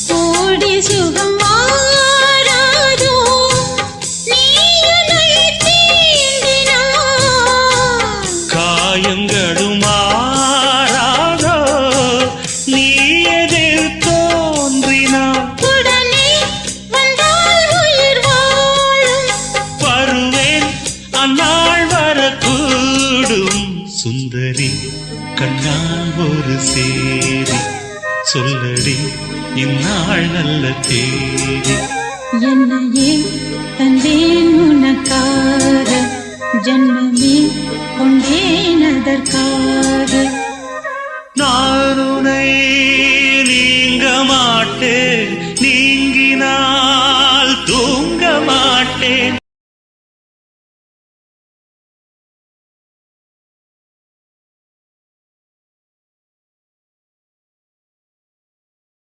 கோடி சுகம் வாராதோ நீயுனை தீண்டினான் காயங்களும் மாறாதோ நீ எதில் தோன்றினான் உடனே வந்தால் உயிர் வாழும் வருவேன் அந்நாள் வரக்கூடும் சுந்தரி கண்ணால் ஒரு சேரி சொல்லடி இந்நாள் நல்ல தேதி என்னையே தந்தேன் உனக்காக ஜன்மமே கொண்டேன் அதற்காக